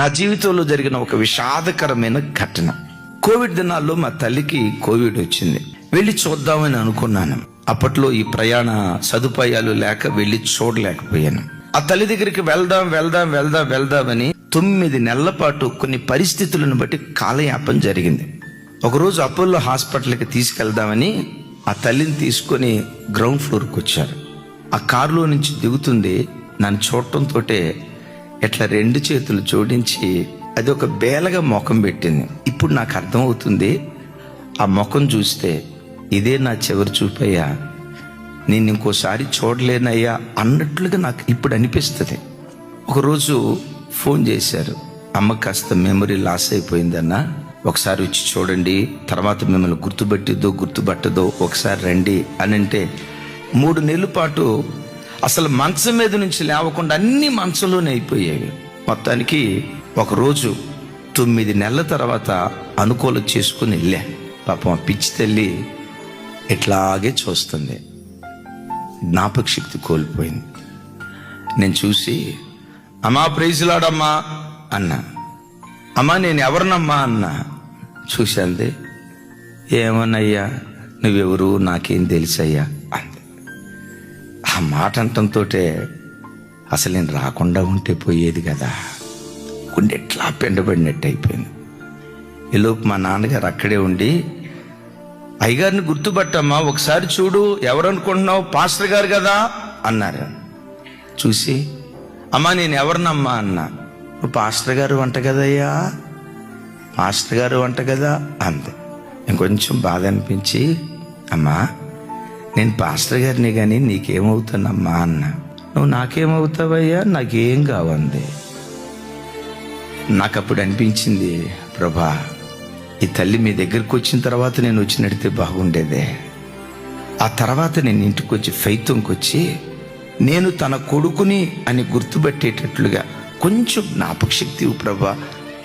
నా జీవితంలో జరిగిన ఒక విషాదకరమైన ఘటన. కోవిడ్ దినాల్లో మా తల్లికి కోవిడ్ వచ్చింది. వెళ్ళి చూద్దామని అనుకున్నాను. అప్పట్లో ఈ ప్రయాణ సదుపాయాలు లేక వెళ్ళి చూడలేకపోయాను. ఆ తల్లి దగ్గరికి వెళ్దామని 9 నెలల పాటు కొన్ని పరిస్థితులను బట్టి కాలయాపన జరిగింది. ఒకరోజు అపోలో హాస్పిటల్కి తీసుకెళ్దామని ఆ తల్లిని తీసుకొని గ్రౌండ్ ఫ్లోర్కి వచ్చారు. ఆ కారులో నుంచి దిగుతుంది. నన్ను చూడటంతో ఇట్లా 2 చేతులు జోడించి అది ఒక బేలగా ముఖం పెట్టింది. ఇప్పుడు నాకు అర్థమవుతుంది, ఆ ముఖం చూస్తే ఇదే నా చివరి చూపయ్యా, నేను ఇంకోసారి చూడలేనయ్యా అన్నట్లుగా నాకు ఇప్పుడు అనిపిస్తుంది. ఒకరోజు ఫోన్ చేశారు, అమ్మ కాస్త మెమరీ లాస్ అయిపోయిందన్న, ఒకసారి వచ్చి చూడండి, తర్వాత మిమ్మల్ని గుర్తుపట్టదో ఒకసారి రండి అని అంటే 3 నెలల పాటు అసలు మంచం మీద నుంచి లేవకుండా అన్ని మంచంలోనే అయిపోయాయి. మొత్తానికి ఒకరోజు 9 నెలల తర్వాత అనుకూలం చేసుకుని వెళ్ళా. పాపం పిచ్చి తల్లి ఇట్లాగే చూస్తుంది. జ్ఞాపక శక్తి కోల్పోయింది. నేను చూసి, అమ్మా ప్రైజ్ లాడమ్మా అన్నా. అమ్మా నేను ఎవరినమ్మా అన్నా. చూశాంది, ఏమన్నయ్యా నువ్వెవరు నాకేం తెలుసయ్యా అంది. ఆ మాట అంటంతో అసలు నేను రాకుండా ఉంటే పోయేది కదా, గుండె ఎట్లా పెండబడినట్టు అయిపోయింది. ఈలోపు మా నాన్నగారు అక్కడే ఉండి, అయ్యగారిని గుర్తుపట్టమ్మా, ఒకసారి చూడు, ఎవరనుకుంటున్నావు, పాస్టర్ గారు కదా అన్నారు. చూసి, అమ్మా నేను ఎవరినమ్మా అన్నా. నువ్వు పాస్టర్ గారు వంట కదయ్యా, పాస్టర్ గారు వంట కదా అంది. ఇంకొంచెం బాధ అనిపించి, అమ్మా నేను పాస్టర్ గారిని కానీ నీకేమవుతానమ్మా అన్నా. నువ్వు నాకేమవుతావయ్యా, నాకేం కావంది. నాకు అప్పుడు అనిపించింది, ప్రభా ఈ తల్లి మీ దగ్గరికి వచ్చిన తర్వాత నేను వచ్చి నడితే బాగుండేదే. ఆ తర్వాత నేను ఇంటికి వచ్చి ఫైతంకి వచ్చి నేను తన కొడుకుని అని గుర్తుపట్టేటట్లుగా కొంచెం జ్ఞాపక శక్తి ప్రభా,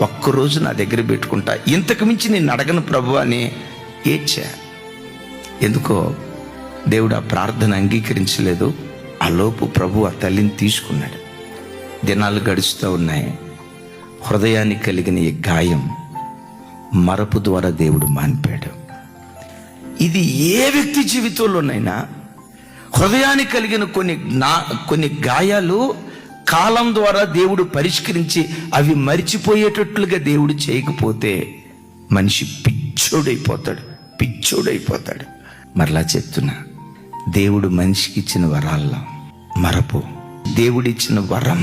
ఒక్కరోజు నా దగ్గర పెట్టుకుంటా, ఇంతకు మించి నేను అడగను ప్రభు అని ఏడ్చా. ఎందుకో దేవుడు ఆ ప్రార్థన అంగీకరించలేదు. ఆ లోపు ప్రభు ఆ తల్లిని తీసుకున్నాడు. దినాలు గడుస్తూ ఉన్నాయి. హృదయానికి కలిగిన ఈ గాయం మరపు ద్వారా దేవుడు మాన్పాడు. ఇది ఏ వ్యక్తి జీవితంలోనైనా హృదయానికి కలిగిన కొన్ని గాయాలు కాలం ద్వారా దేవుడు పరిష్కరించి అవి మరిచిపోయేటట్లుగా దేవుడు చేయకపోతే మనిషి పిచ్చోడైపోతాడు. మరలా చెప్తున్నా, దేవుడు మనిషికి ఇచ్చిన వరాల్లో మరపు, దేవుడిచ్చిన వరం